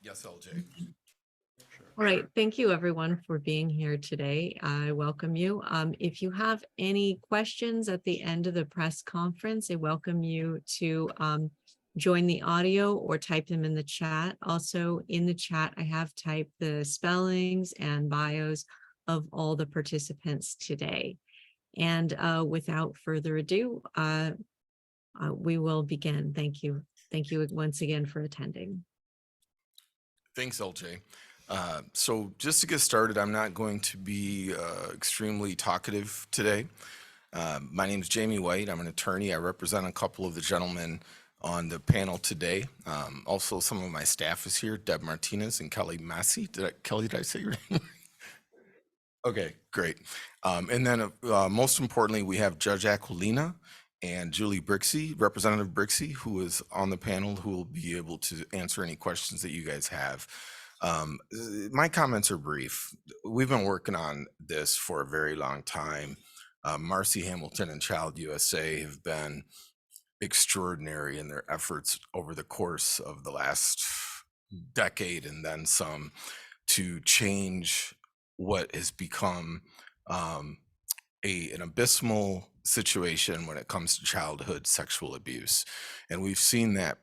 Yes, LJ. All right, thank you everyone for being here today. I welcome you. If you have any questions at the end of the press conference, I welcome you to join the audio or type them in the chat. Also in the chat, I have typed the spellings and bios of all the participants today. And without further ado, we will begin. Thank you. Thank you once again for attending. Thanks, LJ. So just to get started, I'm not going to be extremely talkative today. My name is Jamie White. I'm an attorney. I represent a couple of the gentlemen on the panel today. Also, some of my staff is here, Deb Martinez and Kelly Massey. Kelly, did I say your name? Okay, great. And then most importantly, we have Judge Aquilina and Julie Brixey, Representative Brixey, who is on the panel, who will be able to answer any questions that you guys have. My comments are brief. We've been working on this for a very long time. Marcy Hamilton and Child USA have been extraordinary in their efforts over the course of the last decade and then some to change what has become an abysmal situation when it comes to childhood sexual abuse. And we've seen that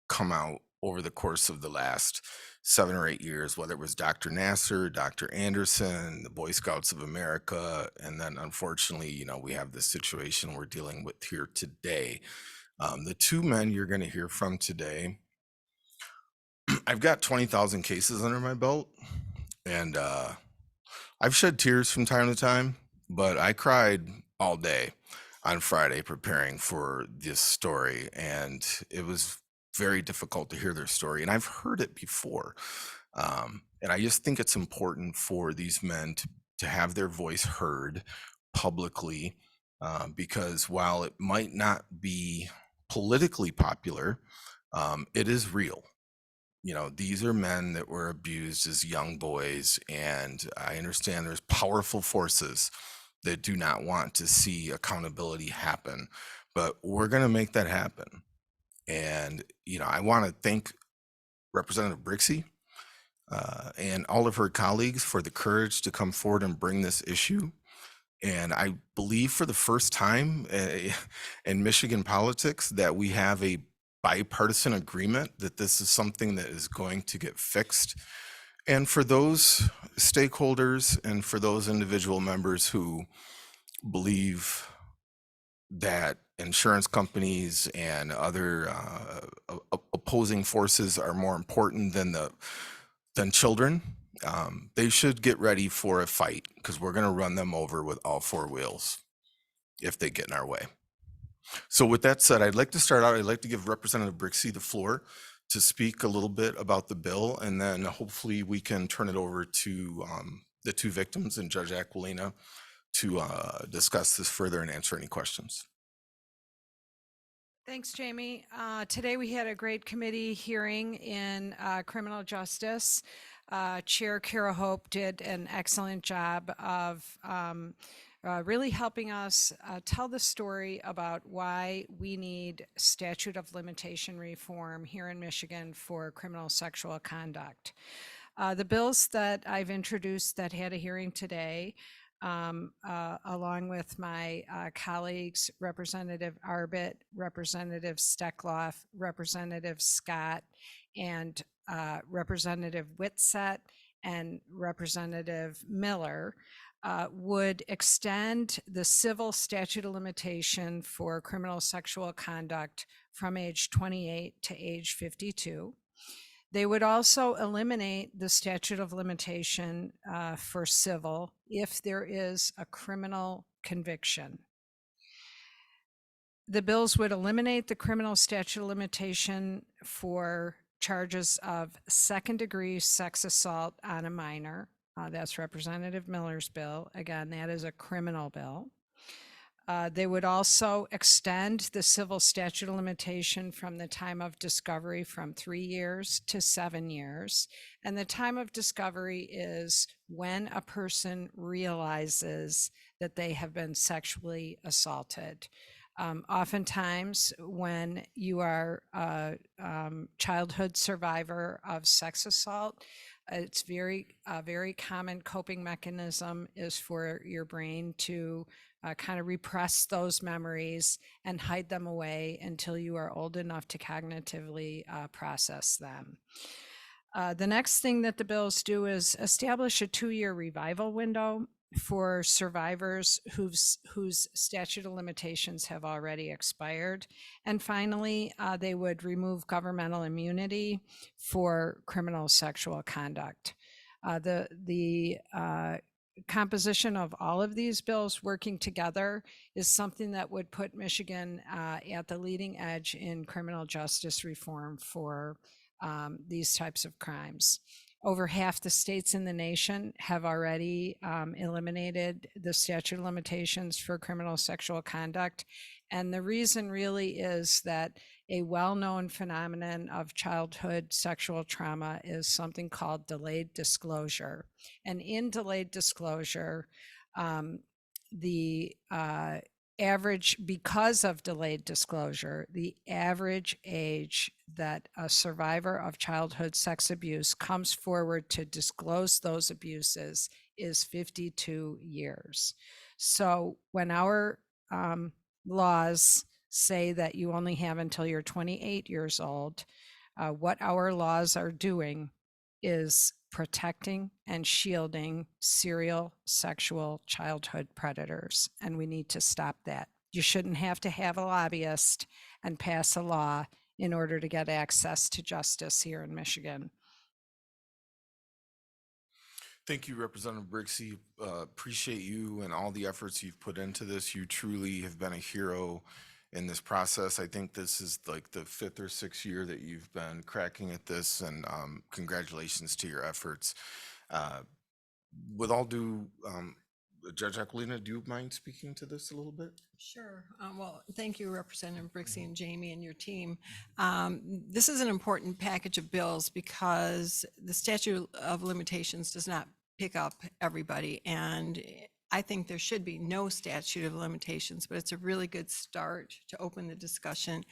come out over the course of the last 7 or 8 years, whether it was Dr. Nasser, Dr. Anderson, the Boy Scouts of America, and then unfortunately, we have this situation we're dealing with here today. The two men you're going to hear from today, I've got 20,000 cases under my belt, and I've shed tears from time to time, but I cried all day on Friday preparing for this story, and it was very difficult to hear their story. And I've heard it before. And I just think it's important for these men to have their voice heard publicly, because while it might not be politically popular, it is real. These are men that were abused as young boys, and I understand there's powerful forces that do not want to see accountability happen, but we're going to make that happen. And, I want to thank Representative Brixey and all of her colleagues for the courage to come forward and bring this issue. And I believe for the first time in Michigan politics that we have a bipartisan agreement that this is something that is going to get fixed. And for those stakeholders and for those individual members who believe that insurance companies and other opposing forces are more important than children, they should get ready for a fight, because we're going to run them over with all four wheels if they get in our way. So with that said, I'd like to give Representative Brixey the floor to speak a little bit about the bill, and then hopefully we can turn it over to the two victims and Judge Aquilina to discuss this further and answer any questions. Thanks, Jamie. Today we had a great committee hearing in criminal justice. Chair Kara Hope did an excellent job of really helping us tell the story about why we need statute of limitation reform here in Michigan for criminal sexual conduct. The bills that I've introduced that had a hearing today, along with my colleagues, Representative Arbit, Representative Steckloff, Representative Scott, and Representative Whitsett and Representative Miller, would extend the civil statute of limitation for criminal sexual conduct from age 28 to age 52. They would also eliminate the statute of limitation for civil if there is a criminal conviction. The bills would eliminate the criminal statute of limitation for charges of second-degree sex assault on a minor. That's Representative Miller's bill. Again, that is a criminal bill. They would also extend the civil statute of limitation from the time of discovery from 3 years to 7 years. And the time of discovery is when a person realizes that they have been sexually assaulted. Oftentimes, when you are a childhood survivor of sex assault, it's a very common coping mechanism is for your brain to kind of repress those memories and hide them away until you are old enough to cognitively process them. The next thing that the bills do is establish a 2-year revival window for survivors whose statute of limitations have already expired. And finally, they would remove governmental immunity for criminal sexual conduct. The composition of all of these bills working together is something that would put Michigan at the leading edge in criminal justice reform for these types of crimes. Over half the states in the nation have already eliminated the statute of limitations for criminal sexual conduct. And the reason really is that a well-known phenomenon of childhood sexual trauma is something called delayed disclosure. And in delayed disclosure, the average, because of delayed disclosure, the average age that a survivor of childhood sex abuse comes forward to disclose those abuses is 52 years. So when our laws say that you only have until you're 28 years old, what our laws are doing is protecting and shielding serial sexual childhood predators, and we need to stop that. You shouldn't have to have a lobbyist and pass a law in order to get access to justice here in Michigan. Thank you, Representative Brixey. Appreciate you and all the efforts you've put into this. You truly have been a hero in this process. I think this is like the 5th or 6th year that you've been cracking at this, and congratulations to your efforts. With all due, Judge Aquilina, do you mind speaking to this a little bit? Sure. Well, thank you, Representative Brixey and Jamie and your team. This is an important package of bills because the statute of limitations does not pick up everybody. And I think there should be no statute of limitations, but it's a really good start to open the discussion.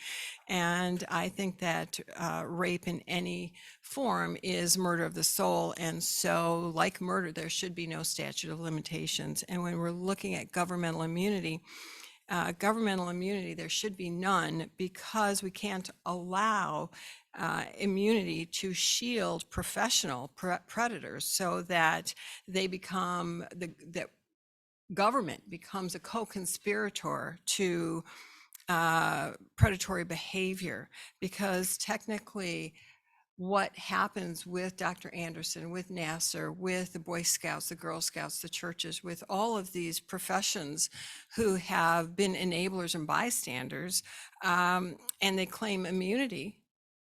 And I think that rape in any form is murder of the soul. And so like murder, there should be no statute of limitations. And when we're looking at governmental immunity, there should be none because we can't allow immunity to shield professional predators so that they become that government becomes a co-conspirator to predatory behavior, because technically what happens with Dr. Anderson, with Nassar, with the Boy Scouts, the Girl Scouts, the churches, with all of these professions who have been enablers and bystanders, and they claim immunity,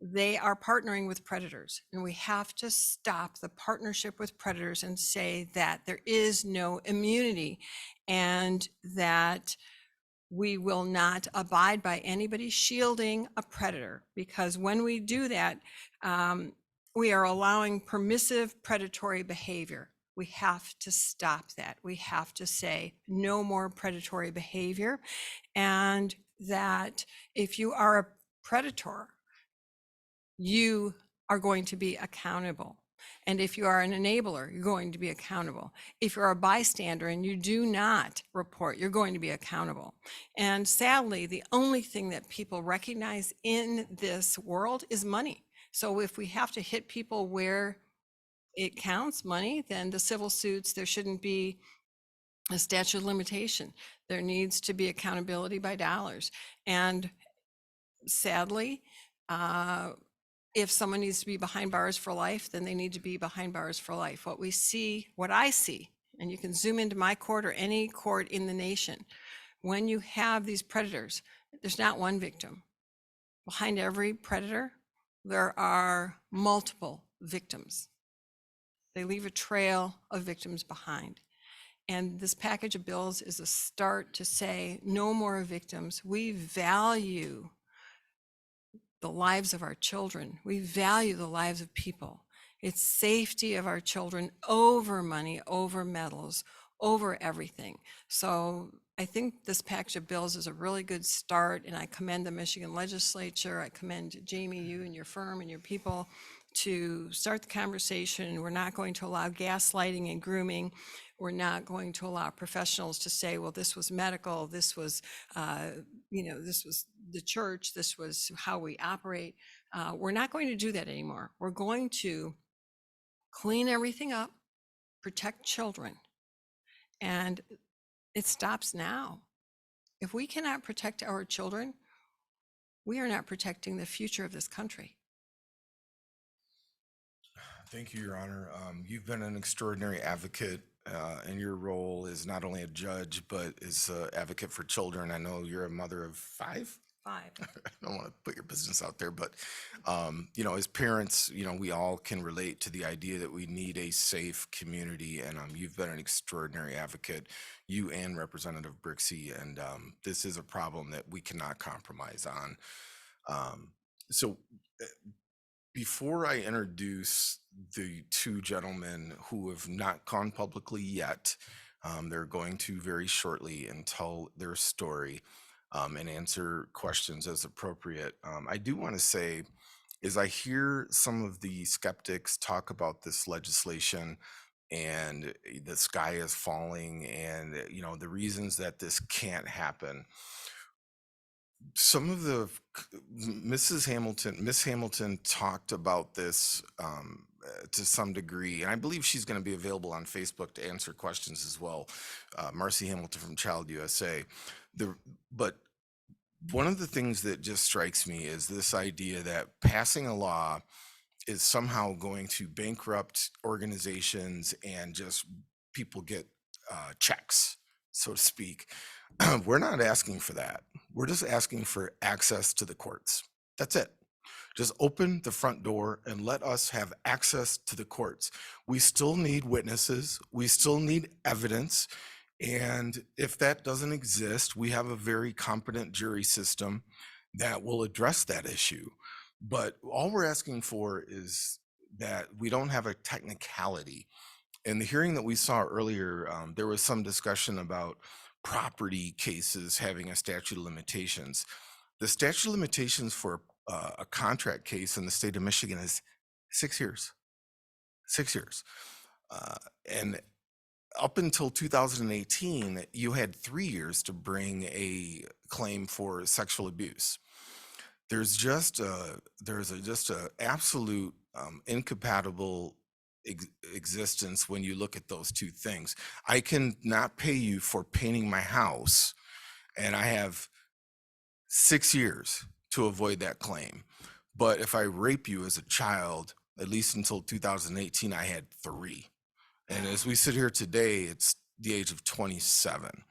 they are partnering with predators. And we have to stop the partnership with predators and say that there is no immunity and that we will not abide by anybody shielding a predator, because when we do that, we are allowing permissive predatory behavior. We have to stop that. We have to say no more predatory behavior, and that if you are a predator, you are going to be accountable. And if you are an enabler, you're going to be accountable. If you're a bystander and you do not report, you're going to be accountable. And sadly, the only thing that people recognize in this world is money. So if we have to hit people where it counts, money, then the civil suits, there shouldn't be a statute of limitation. There needs to be accountability by dollars. And sadly, if someone needs to be behind bars for life, then they need to be behind bars for life. What I see, and you can zoom into my court or any court in the nation, when you have these predators, there's not one victim. Behind every predator, there are multiple victims. They leave a trail of victims behind. And this package of bills is a start to say no more victims. We value the lives of our children. We value the lives of people. It's safety of our children over money, over medals, over everything. So I think this package of bills is a really good start, and I commend the Michigan legislature. I commend Jamie, you and your firm and your people to start the conversation. We're not going to allow gaslighting and grooming. We're not going to allow professionals to say, well, this was medical, this was, this was the church, this was how we operate. We're not going to do that anymore. We're going to clean everything up, protect children, and it stops now. If we cannot protect our children, we are not protecting the future of this country. Thank you, Your Honor. You've been an extraordinary advocate, and your role is not only a judge, but is an advocate for children. I know you're a mother of 5. 5. I don't want to put your business out there, but as parents, we all can relate to the idea that we need a safe community, and you've been an extraordinary advocate, you and Representative Brixey, and this is a problem that we cannot compromise on. So before I introduce the 2 gentlemen who have not gone publicly yet, they're going to very shortly and tell their story and answer questions as appropriate. I do want to say, as I hear some of the skeptics talk about this legislation and the sky is falling and, the reasons that this can't happen, some of the Miss Hamilton talked about this to some degree, and I believe she's going to be available on Facebook to answer questions as well. Marcy Hamilton from Child USA. But one of the things that just strikes me is this idea that passing a law is somehow going to bankrupt organizations and just people get checks, so to speak. We're not asking for that. We're just asking for access to the courts. That's it. Just open the front door and let us have access to the courts. We still need witnesses. We still need evidence. And if that doesn't exist, we have a very competent jury system that will address that issue. But all we're asking for is that we don't have a technicality. In the hearing that we saw earlier, there was some discussion about property cases having a statute of limitations. The statute of limitations for a contract case in the state of Michigan is 6 years. 6 years. And up until 2018, you had 3 years to bring a claim for sexual abuse. There's just a absolute incompatible existence when you look at those 2 things. I can not pay you for painting my house, and I have 6 years to avoid that claim. But if I rape you as a child, at least until 2018, I had 3. And as we sit here today, it's the age of 27.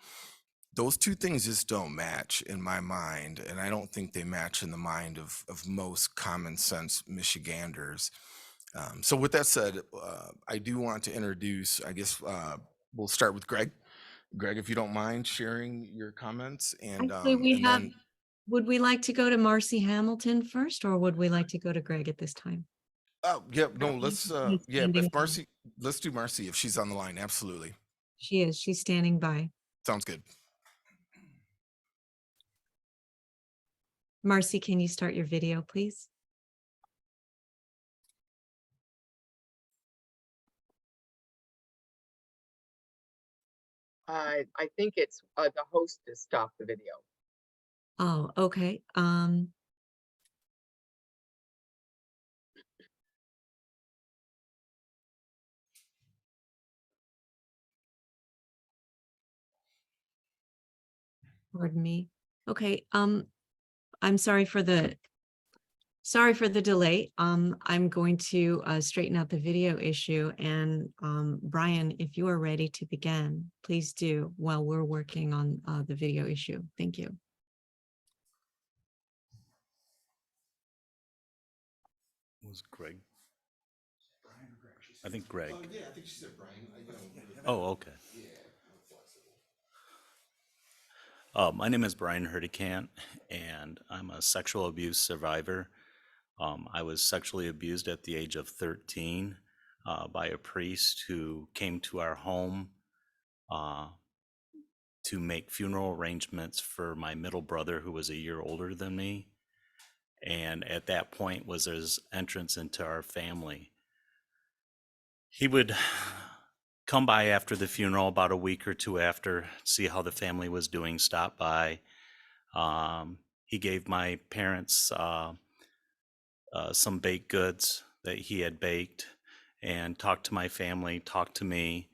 Those 2 things just don't match in my mind, and I don't think they match in the mind of most common sense Michiganders. So with that said, I do want to introduce, I guess we'll start with Greg. Greg, if you don't mind sharing your comments, and Actually, we and have, then would we like to go to Marcy Hamilton first, or would we like to go to Greg at this time? yeah, no, Marcy's let's standing if by. Marcy, let's do Marcy if she's on the line. Absolutely, She is, she's standing by. sounds good. Marcy, can you start your video, please? I think it's the host to stop the video. Oh, okay. Pardon me. Okay, I'm sorry for the delay. I'm going to straighten out the video issue, and Brian, if you are ready to begin, please do while we're working on the video issue. Thank you. Was Greg? I think Greg. Yeah, I think she said Brian. Oh, okay. My name is Brian Herdicant, and I'm a sexual abuse survivor. I was sexually abused at the age of 13 by a priest who came to our home to make funeral arrangements for my middle brother, who was a year older than me. And at that point was his entrance into our family. He would come by after the funeral, about a week or two after, see how the family was doing, stop by. He gave my parents some baked goods that he had baked, and talked to my family, talked to me,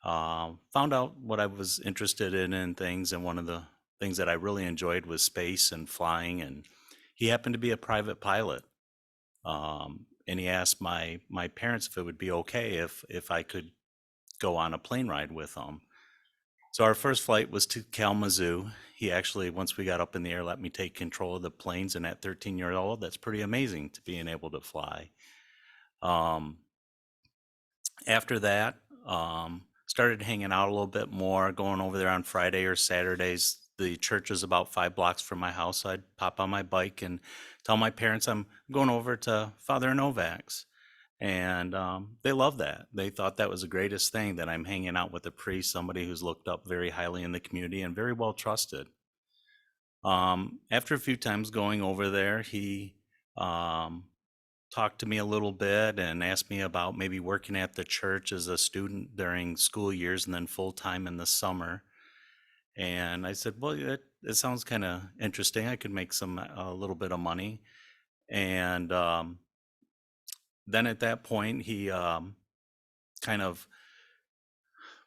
found out what I was interested in and things. And one of the things that I really enjoyed was space and flying. And he happened to be a private pilot. And he asked my parents if it would be okay if I could go on a plane ride with him. So our first flight was to Kalamazoo. He actually, once we got up in the air, let me take control of the planes. And at 13 years old, that's pretty amazing to being able to fly. After that, started hanging out a little bit more, going over there on Friday or Saturdays. The church is about 5 blocks from my house. So I'd pop on my bike and tell my parents I'm going over to Father Novak's. And they loved that. They thought that was the greatest thing, that I'm hanging out with a priest, somebody who's looked up very highly in the community and very well trusted. After a few times going over there, he talked to me a little bit and asked me about maybe working at the church as a student during school years and then full-time in the summer. And I said, well, it sounds kind of interesting. I could make a little bit of money. And then at that point, he kind of,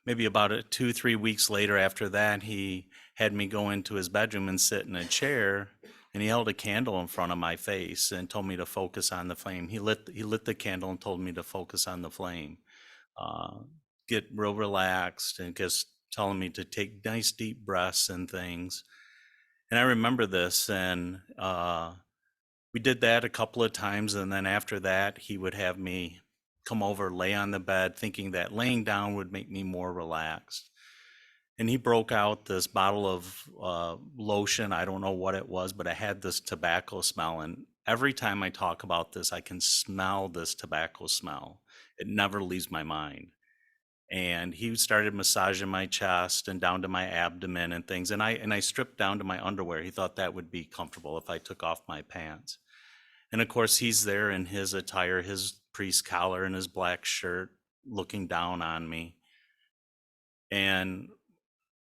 maybe about 2-3 weeks later after that, he had me go into his bedroom and sit in a chair, and he held a candle in front of my face and told me to focus on the flame. He lit the candle and told me to focus on the flame, get real relaxed, and just telling me to take nice deep breaths and things. And I remember this, and we did that a couple of times. And then after that, he would have me come over, lay on the bed, thinking that laying down would make me more relaxed. And he broke out this bottle of lotion. I don't know what it was, but it had this tobacco smell. And every time I talk about this, I can smell this tobacco smell. It never leaves my mind. And he started massaging my chest and down to my abdomen and things. And I stripped down to my underwear. He thought that would be comfortable if I took off my pants. And of course, he's there in his attire, his priest collar and his black shirt, looking down on me. And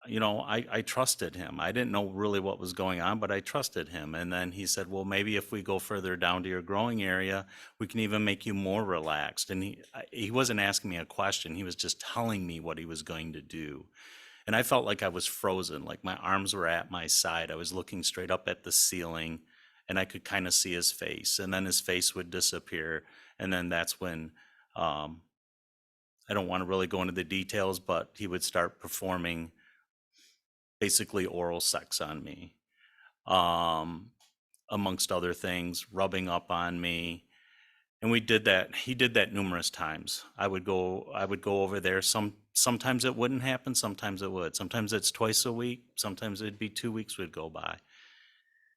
I trusted him. I didn't know really what was going on, but I trusted him. And then he said, well, maybe if we go further down to your growing area, we can even make you more relaxed. And he wasn't asking me a question. He was just telling me what he was going to do. And I felt like I was frozen, like my arms were at my side. I was looking straight up at the ceiling, and I could kind of see his face. And then his face would disappear. And then that's when, I don't want to really go into the details, but he would start performing basically oral sex on me, amongst other things, rubbing up on me. And we did that. He did that numerous times. I would go over there. Sometimes it wouldn't happen. Sometimes it would. Sometimes it's twice a week. Sometimes it'd be 2 weeks would go by.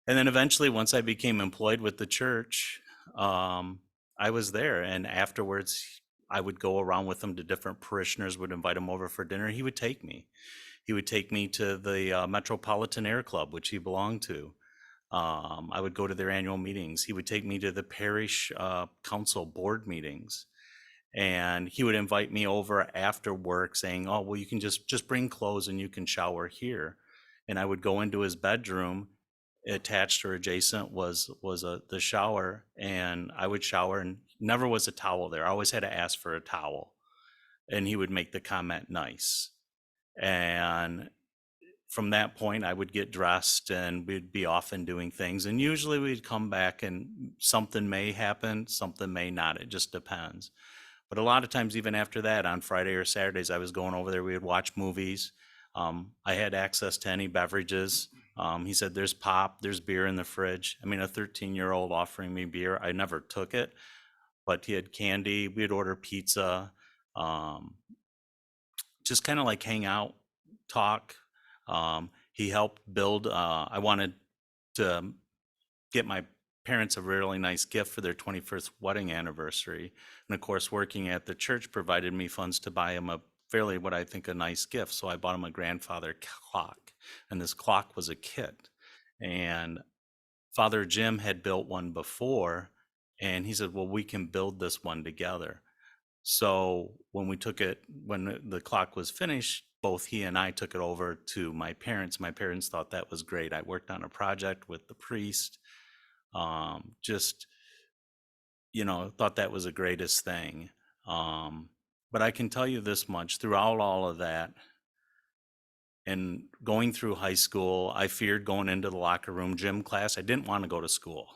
And then eventually, once I became employed with the church, I was there. And afterwards, I would go around with him to different parishioners, would invite him over for dinner. He would take me. He would take me to the Metropolitan Air Club, which he belonged to. I would go to their annual meetings. He would take me to the parish council board meetings. And he would invite me over after work saying, oh, well, you can just bring clothes and you can shower here. And I would go into his bedroom. Attached or adjacent was the shower, and I would shower, and never was a towel there. I always had to ask for a towel. And he would make the comment, nice. And from that point, I would get dressed and we'd be off and doing things. And usually we'd come back and something may happen, something may not. It just depends. But a lot of times, even after that, on Friday or Saturdays, I was going over there. We would watch movies. I had access to any beverages. He said, there's pop, there's beer in the fridge. I mean, a 13-year-old offering me beer, I never took it, but he had candy. We'd order pizza. Just kind of like hang out, talk. He helped build, I wanted to get my parents a really nice gift for their 21st wedding anniversary. And of course, working at the church provided me funds to buy him a fairly what I think a nice gift. So I bought him a grandfather clock, and this clock was a kit. And Father Jim had built one before, and he said, well, we can build this one together. So when we took it, when the clock was finished, both he and I took it over to my parents. My parents thought that was great. I worked on a project with the priest. Just, thought that was the greatest thing. But I can tell you this much, throughout all of that, and going through high school, I feared going into the locker room gym class. I didn't want to go to school.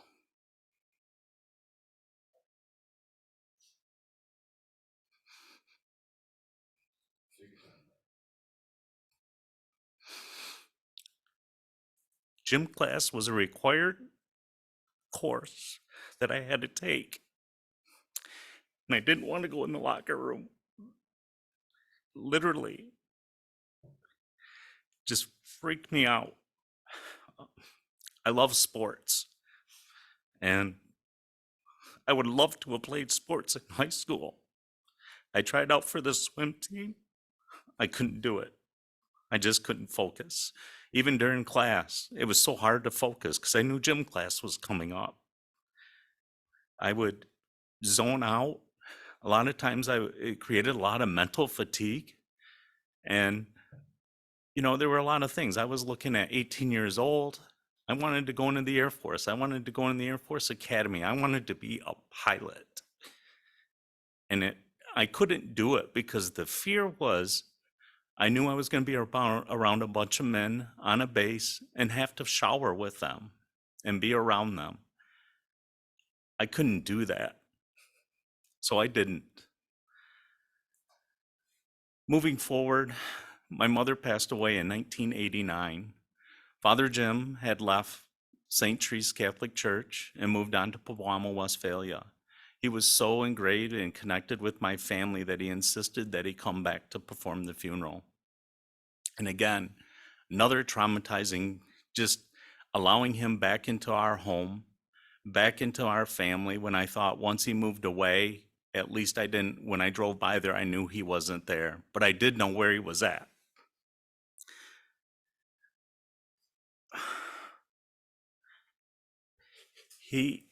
Gym class was a required course that I had to take. And I didn't want to go in the locker room. Literally, just freaked me out. I love sports. And I would love to have played sports in high school. I tried out for the swim team. I couldn't do it. I just couldn't focus. Even during class, it was so hard to focus because I knew gym class was coming up. I would zone out. A lot of times it created a lot of mental fatigue. And, there were a lot of things. I was looking at 18 years old. I wanted to go into the Air Force. I wanted to go in the Air Force Academy. I wanted to be a pilot. And I couldn't do it because the fear was I knew I was going to be around a bunch of men on a base and have to shower with them and be around them. I couldn't do that. So I didn't. Moving forward, my mother passed away in 1989. Father Jim had left St. Therese Catholic Church and moved on to Pewamo, Westphalia. He was so ingrained and connected with my family that he insisted that he come back to perform the funeral. And again, another traumatizing, just allowing him back into our home, back into our family, when I thought once he moved away, at least when I drove by there, I knew he wasn't there, but I did know where he was at. He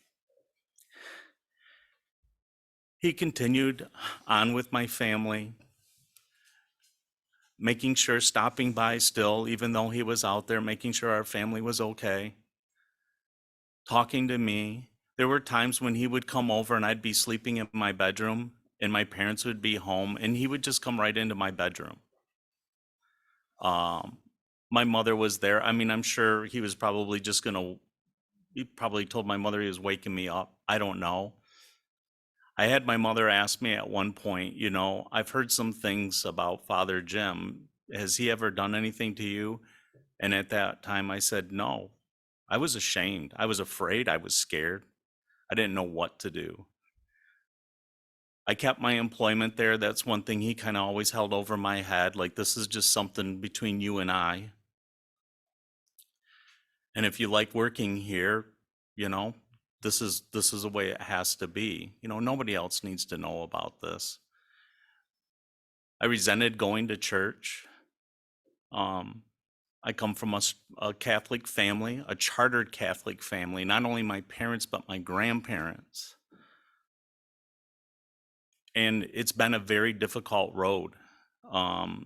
continued on with my family, making sure, stopping by still, even though he was out there, making sure our family was okay, talking to me. There were times when he would come over and I'd be sleeping in my bedroom and my parents would be home and he would just come right into my bedroom. My mother was there. I mean, I'm sure he was probably he probably told my mother he was waking me up. I don't know. I had my mother ask me at one point, I've heard some things about Father Jim. Has he ever done anything to you? And at that time I said, no. I was ashamed. I was afraid. I was scared. I didn't know what to do. I kept my employment there. That's one thing he kind of always held over my head. Like, this is just something between you and I. And if you like working here, this is the way it has to be. Nobody else needs to know about this. I resented going to church. I come from a Catholic family, a chartered Catholic family, not only my parents, but my grandparents. And it's been a very difficult road.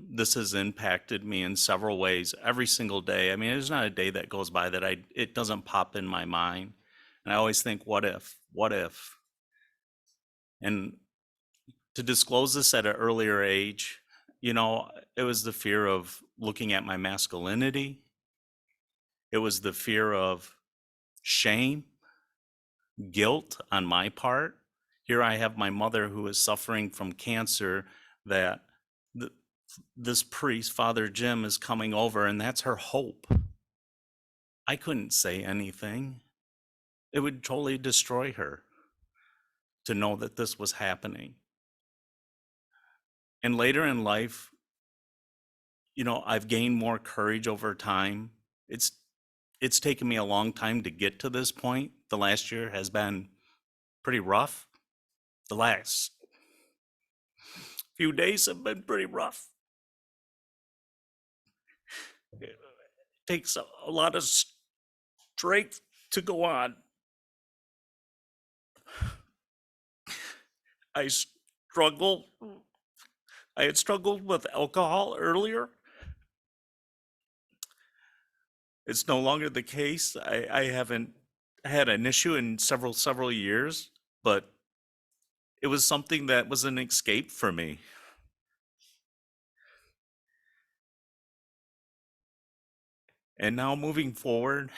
This has impacted me in several ways every single day. I mean, there's not a day that goes by that it doesn't pop in my mind. And I always think, what if? And to disclose this at an earlier age, it was the fear of looking at my masculinity. It was the fear of shame, guilt on my part. Here I have my mother who is suffering from cancer, that this priest, Father Jim, is coming over, and that's her hope. I couldn't say anything. It would totally destroy her to know that this was happening. And later in life, I've gained more courage over time. It's taken me a long time to get to this point. The last year has been pretty rough. The last few days have been pretty rough. It takes a lot of strength to go on. I struggle. I had struggled with alcohol earlier. It's no longer the case. I haven't had an issue in several years, but it was something that was an escape for me. And now moving forward,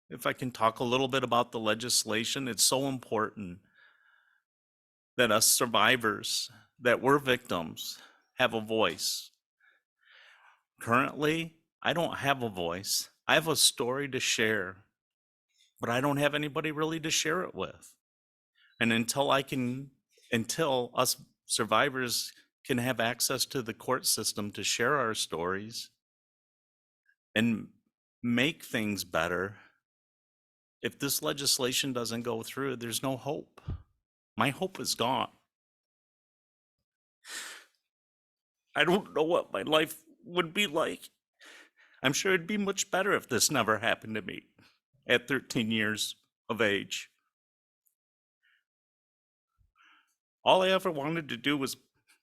if I can talk a little bit about the legislation, it's so important that us survivors, that we're victims, have a voice. Currently, I don't have a voice. I have a story to share, but I don't have anybody really to share it with. And until us survivors can have access to the court system to share our stories and make things better, if this legislation doesn't go through, there's no hope. My hope is gone. I don't know what my life would be like. I'm sure it'd be much better if this never happened to me at 13 years of age. All I ever wanted to do was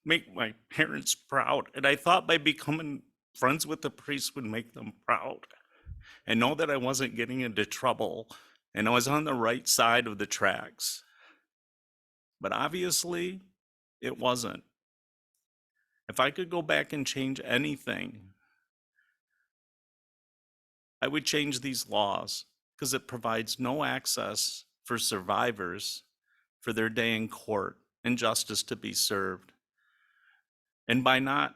make my parents proud, and I thought by becoming friends with the priest would make them proud and know that I wasn't getting into trouble and I was on the right side of the tracks. But obviously, it wasn't. If I could go back and change anything, I would change these laws because it provides no access for survivors for their day in court and justice to be served. And by not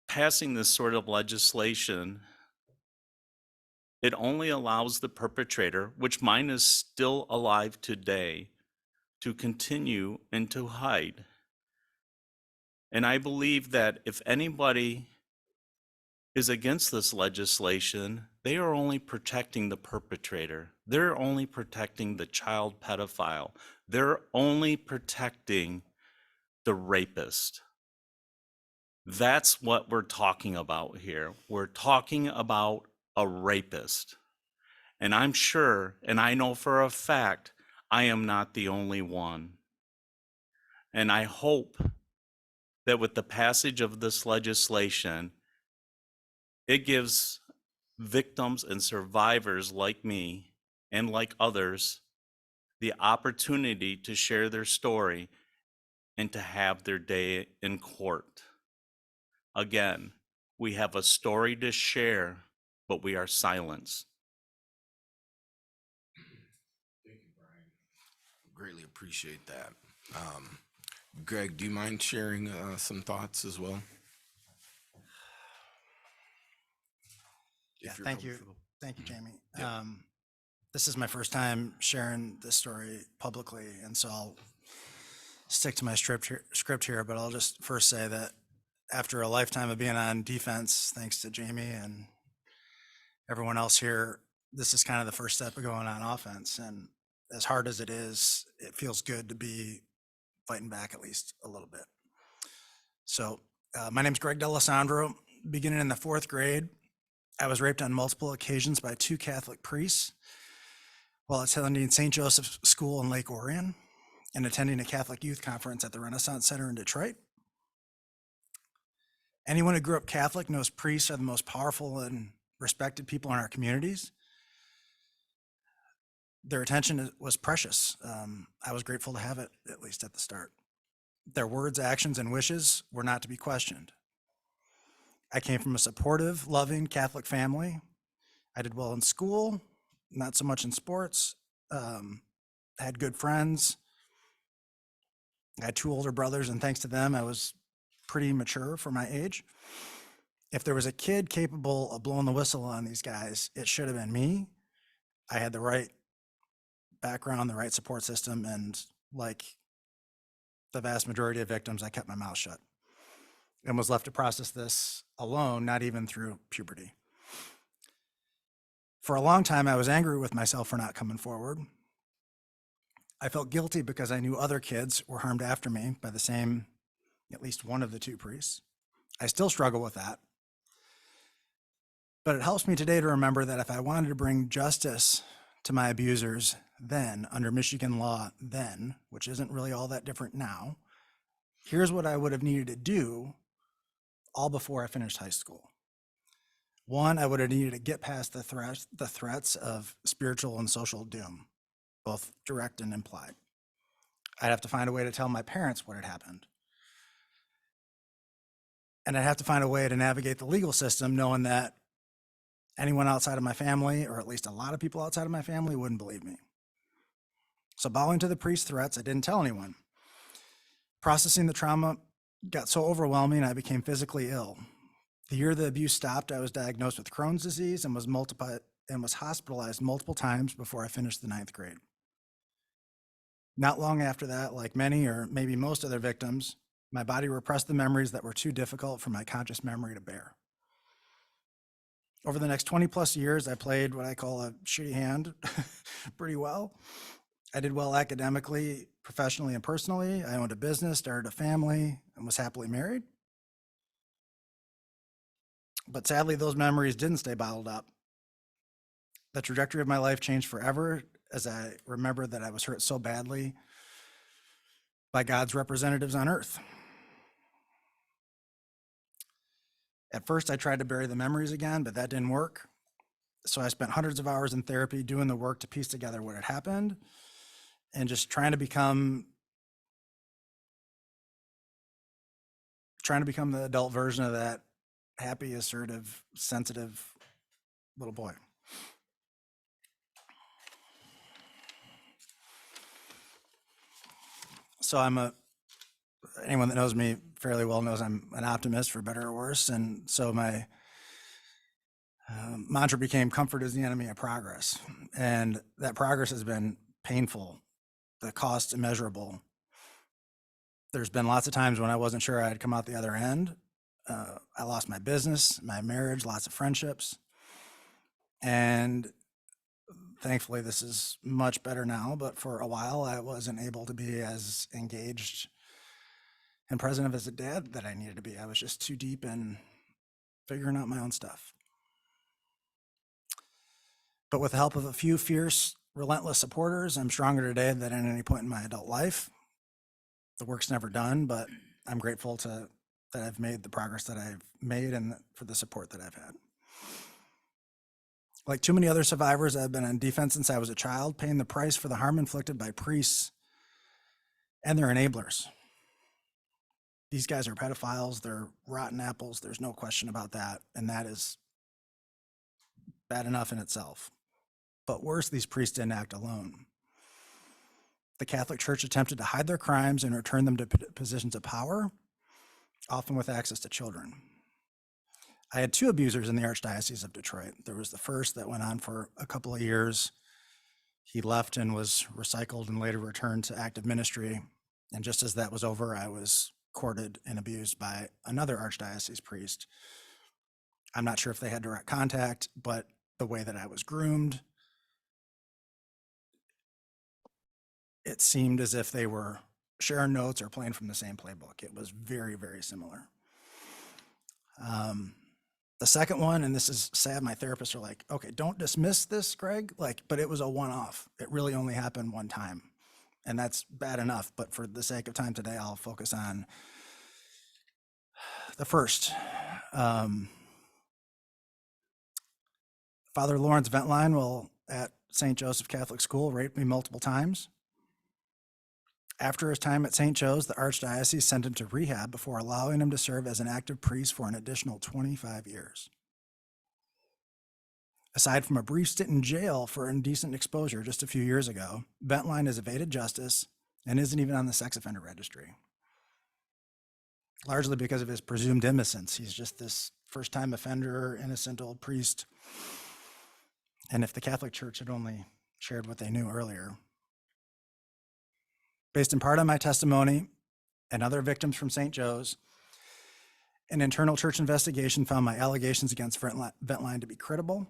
passing this sort of legislation, it only allows the perpetrator, which mine is still alive today, to continue and to hide. And I believe that if anybody is against this legislation, they are only protecting the perpetrator. They're only protecting the child pedophile. They're only protecting the rapist. That's what we're talking about here. We're talking about a rapist. And I'm sure, and I know for a fact, I am not the only one. And I hope that with the passage of this legislation, it gives victims and survivors like me and like others the opportunity to share their story and to have their day in court. Again, we have a story to share, but we are silenced. Thank you, Brian. Greatly appreciate that. Greg, do you mind sharing some thoughts as well? Yeah, If you're thank you. comfortable. Thank you, Jamie. Yeah. This is my first time sharing this story publicly, and so I'll stick to my script here, but I'll just first say that after a lifetime of being on defense, thanks to Jamie and everyone else here, this is kind of the first step of going on offense. And as hard as it is, it feels good to be fighting back at least a little bit. So my name's Greg D'Alessandro. Beginning in the 4th grade, I was raped on multiple occasions by 2 Catholic priests while attending St. Joseph's School in Lake Orion and attending a Catholic youth conference at the Renaissance Center in Detroit. Anyone who grew up Catholic knows priests are the most powerful and respected people in our communities. Their attention was precious. I was grateful to have it, at least at the start. Their words, actions, and wishes were not to be questioned. I came from a supportive, loving Catholic family. I did well in school, not so much in sports. Had good friends. I had 2 older brothers, and thanks to them, I was pretty mature for my age. If there was a kid capable of blowing the whistle on these guys, it should have been me. I had the right background, the right support system, and like the vast majority of victims, I kept my mouth shut and was left to process this alone, not even through puberty. For a long time, I was angry with myself for not coming forward. I felt guilty because I knew other kids were harmed after me by the same at least one of the two priests. I still struggle with that. But it helps me today to remember that if I wanted to bring justice to my abusers then, under Michigan law then, which isn't really all that different now, here's what I would have needed to do all before I finished high school. One, I would have needed to get past the threats of spiritual and social doom, both direct and implied. I'd have to find a way to tell my parents what had happened. And I'd have to find a way to navigate the legal system, knowing that anyone outside of my family, or at least a lot of people outside of my family, wouldn't believe me. So bowing to the priest's threats, I didn't tell anyone. Processing the trauma got so overwhelming, I became physically ill. The year the abuse stopped, I was diagnosed with Crohn's disease and was hospitalized multiple times before I finished the 9th grade. Not long after that, like many or maybe most other victims, my body repressed the memories that were too difficult for my conscious memory to bear. Over the next 20 plus years, I played what I call a shitty hand pretty well. I did well academically, professionally, and personally. I owned a business, started a family, and was happily married. But sadly, those memories didn't stay bottled up. The trajectory of my life changed forever as I remembered that I was hurt so badly by God's representatives on earth. At first, I tried to bury the memories again, but that didn't work. So I spent hundreds of hours in therapy doing the work to piece together what had happened and just trying to become the adult version of that happy, assertive, sensitive little boy. So anyone that knows me fairly well knows I'm an optimist, for better or worse. And so my mantra became comfort is the enemy of progress. And that progress has been painful, the cost immeasurable. There's been lots of times when I wasn't sure I'd come out the other end. I lost my business, my marriage, lots of friendships. And thankfully this is much better now, but for a while I wasn't able to be as engaged and present as a dad that I needed to be. I was just too deep in figuring out my own stuff. But with the help of a few fierce, relentless supporters, I'm stronger today than at any point in my adult life. The work's never done, but I'm grateful that I've made the progress that I've made and for the support that I've had. Like too many other survivors, I've been on defense since I was a child, paying the price for the harm inflicted by priests and their enablers. These guys are pedophiles, they're rotten apples, there's no question about that, and that is bad enough in itself. But worse, these priests didn't act alone. The Catholic Church attempted to hide their crimes and return them to positions of power, often with access to children. I had two abusers in the Archdiocese of Detroit. There was the first that went on for a couple of years. He left and was recycled and later returned to active ministry. And just as that was over, I was courted and abused by another Archdiocese priest. I'm not sure if they had direct contact, but the way that I was groomed, it seemed as if they were sharing notes or playing from the same playbook. It was very, very similar. The second one, and this is sad, my therapists are like, okay, don't dismiss this, Greg, but it was a one-off. It really only happened one time. And that's bad enough, but for the sake of time today, I'll focus on the first. Father Lawrence Ventline at St. Joseph Catholic School raped me multiple times. After his time at St. Joe's, the Archdiocese sent him to rehab before allowing him to serve as an active priest for an additional 25 years. Aside from a brief stint in jail for indecent exposure just a few years ago, Ventline has evaded justice and isn't even on the sex offender registry. Largely because of his presumed innocence. He's just this first-time offender, innocent old priest. And if the Catholic Church had only shared what they knew earlier. Based in part on my testimony and other victims from St. Joe's, an internal church investigation found my allegations against Ventline to be credible.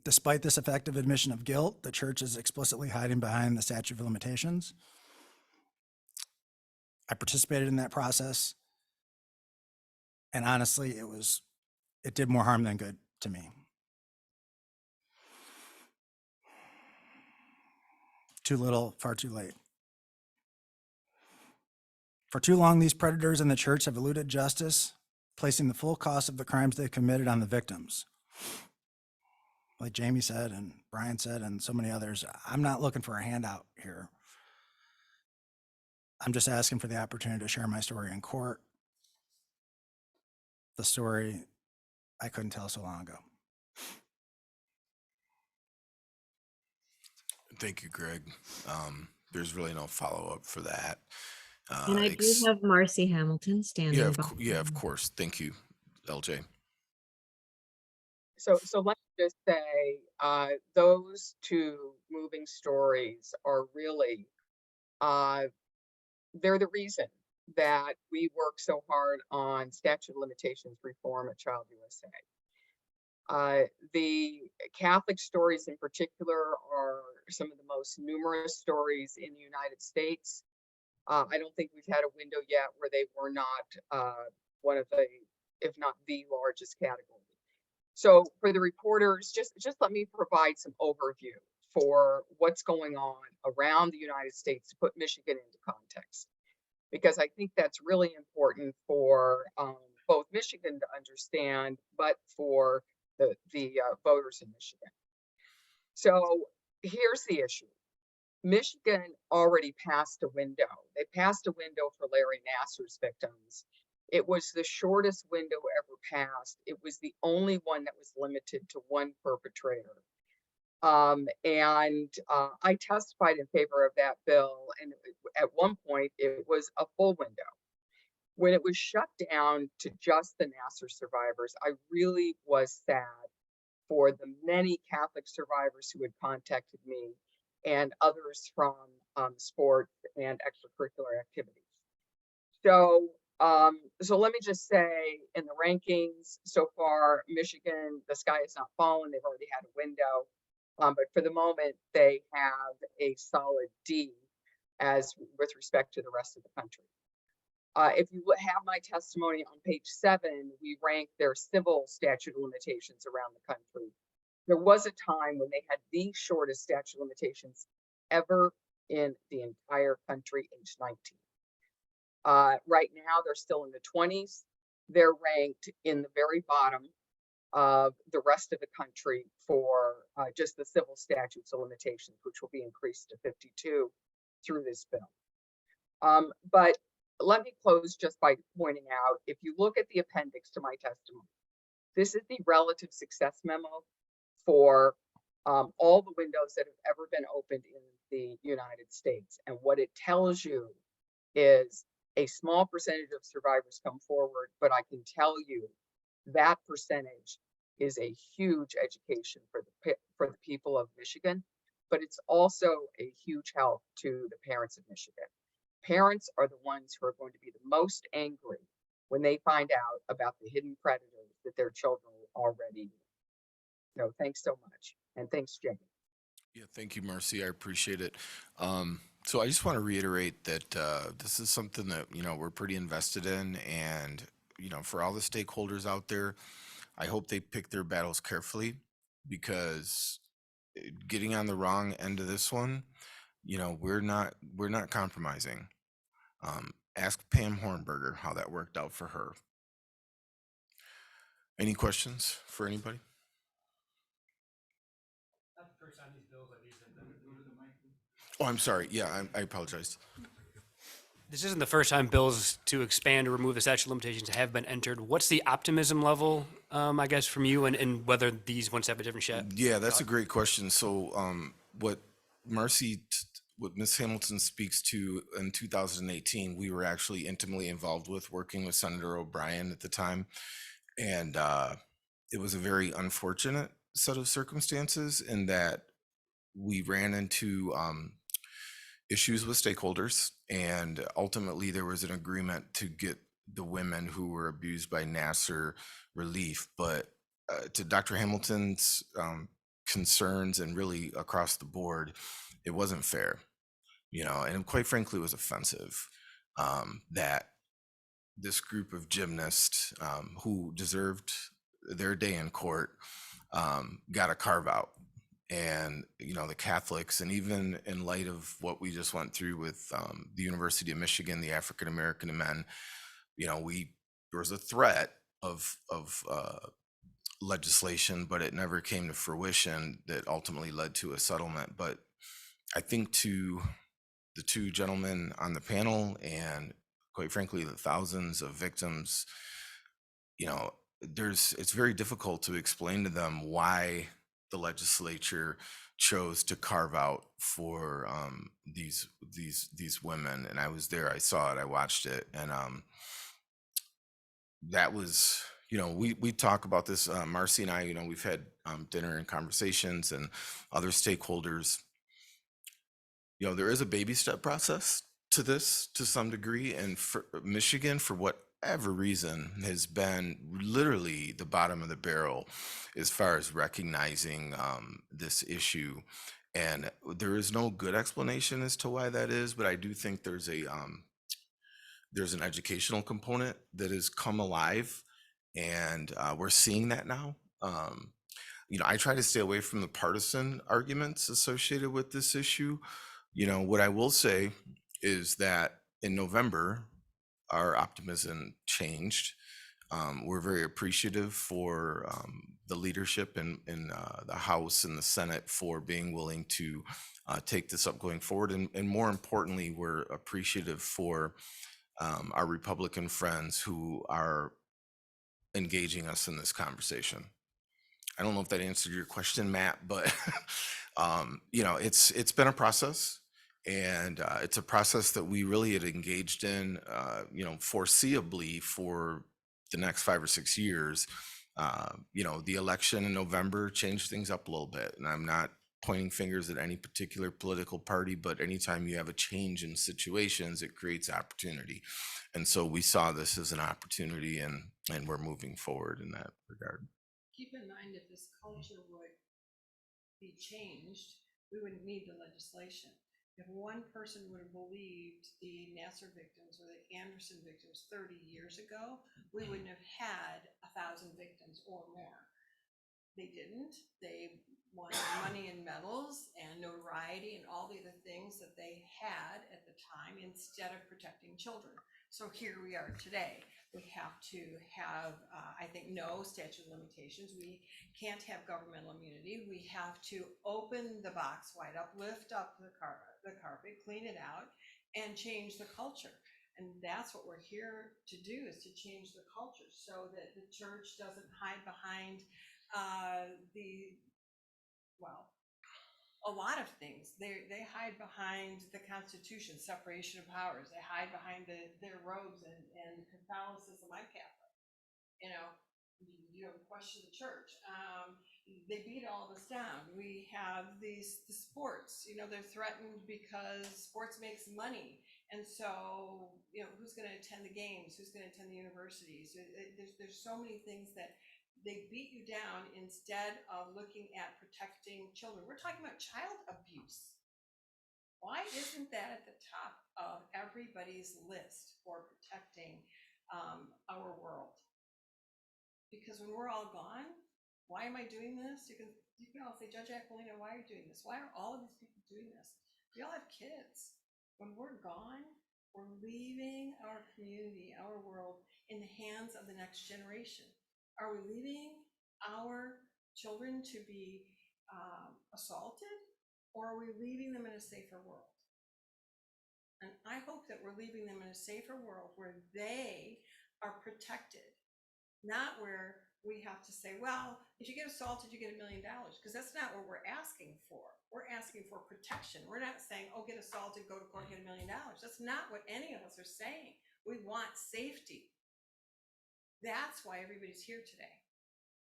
Despite this effective admission of guilt, the church is explicitly hiding behind the statute of limitations. I participated in that process. And honestly, it did more harm than good to me. Too little, far too late. For too long, these predators in the church have eluded justice, placing the full cost of the crimes they committed on the victims. Like Jamie said, and Brian said, and so many others, I'm not looking for a handout here. I'm just asking for the opportunity to share my story in court. The story I couldn't tell so long ago. Thank you, Greg. There's really no follow-up for that. And I do have Marcy Hamilton standing by. Yeah, of course. Thank you, LJ. So let me just say, those two moving stories are really, they're the reason that we work so hard on statute of limitations reform at Child USA. The Catholic stories in particular are some of the most numerous stories in the United States. I don't think we've had a window yet where they were not one of the, if not the largest category. So for the reporters, just let me provide some overview for what's going on around the United States to put Michigan into context, because I think that's really important for both Michigan to understand, but for the voters in Michigan. So here's the issue. Michigan already passed a window. They passed a window for Larry Nassar's victims. It was the shortest window ever passed. It was the only one that was limited to one perpetrator. I testified in favor of that bill, and at one point it was a full window. When it was shut down to just the Nassar survivors, I really was sad for the many Catholic survivors who had contacted me and others from sport and extracurricular activities. So let me just say, in the rankings so far, Michigan, the sky has not fallen. They've already had a window, but for the moment, they have a solid D as with respect to the rest of the country. If you have my testimony on page 7, we rank their civil statute of limitations around the country. There was a time when they had the shortest statute of limitations ever in the entire country, age 19. Right now, they're still in the 20s. They're ranked in the very bottom of the rest of the country for just the civil statutes of limitations, which will be increased to 52 through this bill. But let me close just by pointing out, if you look at the appendix to my testimony, this is the relative success memo for all the windows that have ever been opened in the United States. And what it tells you is a small percentage of survivors come forward, but I can tell you that percentage is a huge education for the people of Michigan, but it's also a huge help to the parents of Michigan. Parents are the ones who are going to be the most angry when they find out about the hidden predators that their children already know. So thanks so much. And thanks, Jamie. Yeah, thank you, Marcy. I appreciate it. So I just want to reiterate that this is something that, we're pretty invested in. And, for all the stakeholders out there, I hope they pick their battles carefully, because getting on the wrong end of this one, we're not compromising. Ask Pam Hornberger how that worked out for her. Any questions for anybody? Oh, I'm sorry. Yeah, I apologize. This isn't the first time bills to expand or remove the statute of limitations have been entered. What's the optimism level, I guess, from you, and whether these ones have a different shot? Yeah, that's a great question. So what Ms. Hamilton speaks to in 2018, we were actually intimately involved with, working with Senator O'Brien at the time. And it was a very unfortunate set of circumstances in that we ran into issues with stakeholders, and ultimately there was an agreement to get the women who were abused by Nassar relief. But to Dr. Hamilton's concerns, and really across the board, it wasn't fair, and quite frankly, it was offensive. that this group of gymnasts who deserved their day in court got a carve out. And, you know, the Catholics, and even in light of what we just went through with the University of Michigan, the African American men, you know, there was a threat of legislation, but it never came to fruition that ultimately led to a settlement. But I think to the two gentlemen on the panel, and quite frankly, the thousands of victims, you know, it's very difficult to explain to them why the legislature chose to carve out for these women. And I was there, I saw it, I watched it, and that was, you know, we talk about this, Marcy and I, you know, we've had dinner and conversations and other stakeholders. You know, there is a baby step process to this to some degree, and for Michigan, for whatever reason, has been literally the bottom of the barrel as far as recognizing this issue. And there is no good explanation as to why that is, but I do think there's an educational component that has come alive, and we're seeing that now. You know, I try to stay away from the partisan arguments associated with this issue. You know, what I will say is that in November, our optimism changed. We're very appreciative for the leadership in the House and the Senate for being willing to take this up going forward. And more importantly, we're appreciative for our Republican friends who are engaging us in this conversation. I don't know if that answered your question, Matt, but you know, it's been a process, and it's a process that we really had engaged in, you know, foreseeably for the next 5 or 6 years. You know, the election in November changed things up a little bit, and I'm not pointing fingers at any particular political party, but anytime you have a change in situations, it creates opportunity. And so we saw this as an opportunity, and we're moving forward in that regard. Keep in mind, if this culture would be changed, we wouldn't need the legislation. If one person would have believed the Nassar victims or the Anderson victims 30 years ago, we wouldn't have had 1,000 victims or more. They didn't. They wanted money and medals and notoriety and all the other things that they had at the time instead of protecting children. So here we are today. We have to have, I think, no statute of limitations. We can't have governmental immunity. We have to open the box wide up, lift up the carpet, clean it out, and change the culture. And that's what we're here to do, is to change the culture so that the church doesn't hide behind a lot of things. They hide behind the Constitution, separation of powers. They hide behind their robes and Catholicism. I'm Catholic. You know, you don't question the church. They beat all of us down. We have the sports. You know, they're threatened because sports makes money, and so, you know, who's going to attend the games? Who's going to attend the universities? There's so many things that they beat you down instead of looking at protecting children. We're talking about child abuse. Why isn't that at the top of everybody's list for protecting our world? Because when we're all gone, why am I doing this? You can all say, Judge Aquilina, why are you doing this? Why are all of these people doing this? We all have kids. When we're gone, we're leaving our community, our world, in the hands of the next generation. Are we leaving our children to be assaulted, or are we leaving them in a safer world? And I hope that we're leaving them in a safer world where they are protected, not where we have to say, well, if you get assaulted, you get $1 million, because that's not what we're asking for. We're asking for protection. We're not saying, oh, get assaulted, go to court, get $1 million. That's not what any of us are saying. We want safety. That's why everybody's here today.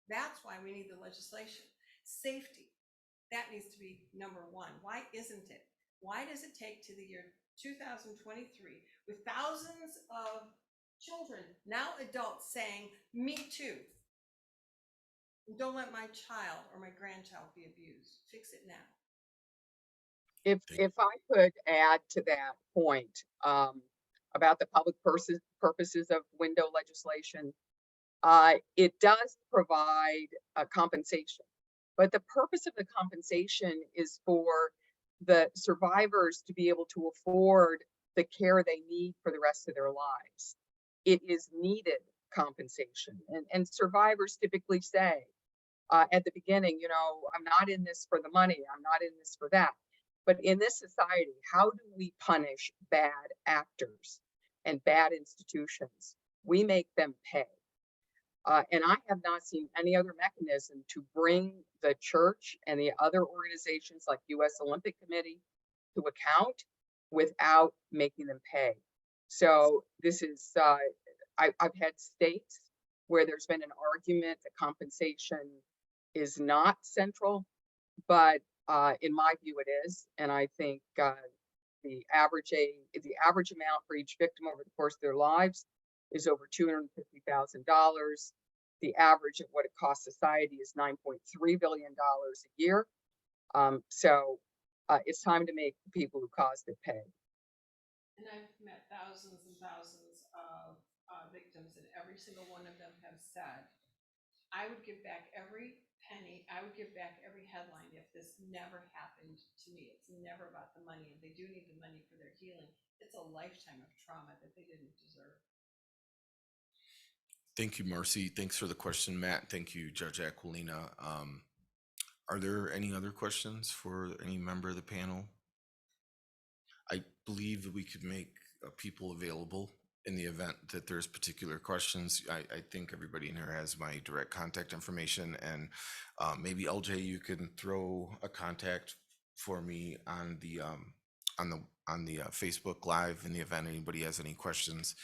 That's why we need the legislation. Safety. That needs to be number one. Why isn't it? Why does it take to the year 2023 with thousands of children, now adults, saying, me too. Don't let my child or my grandchild be abused. Fix it now. If I could add to that point, about the public purposes of window legislation. It does provide a compensation, but the purpose of the compensation is for the survivors to be able to afford the care they need for the rest of their lives. It is needed compensation. And survivors typically say at the beginning, you know, I'm not in this for the money, I'm not in this for that. But in this society, how do we punish bad actors and bad institutions? We make them pay. And I have not seen any other mechanism to bring the church and the other organizations like US Olympic Committee to account without making them pay. So this is, I've had states where there's been an argument that compensation is not central, but in my view it is. And I think the average amount for each victim over the course of their lives is over $250,000. The average of what it costs society is $9.3 billion a year. So it's time to make the people who caused it pay. And I've met thousands and thousands of victims, and every single one of them have said, I would give back every penny, I would give back every headline if this never happened to me. It's never about the money, and they do need the money for their healing. It's a lifetime of trauma that they didn't deserve. Thank you, Marcy. Thanks for the question, Matt. Thank you, Judge Aquilina. Are there any other questions for any member of the panel? I believe that we could make people available in the event that there's particular questions. I think everybody in here has my direct contact information, and maybe LJ, you can throw a contact for me on the Facebook Live in the event anybody has any questions.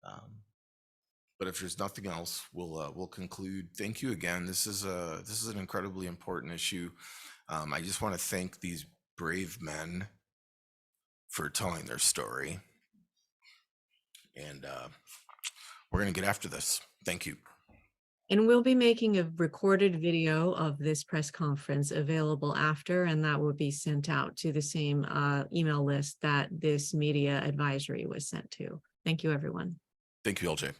But if there's nothing else, we'll conclude. Thank you again. This is an incredibly important issue. I just want to thank these brave men for telling their story, and we're going to get after this. Thank you. And we'll be making a recorded video of this press conference available after, and that will be sent out to the same email list that this media advisory was sent to. Thank you, everyone. Thank you, LJ.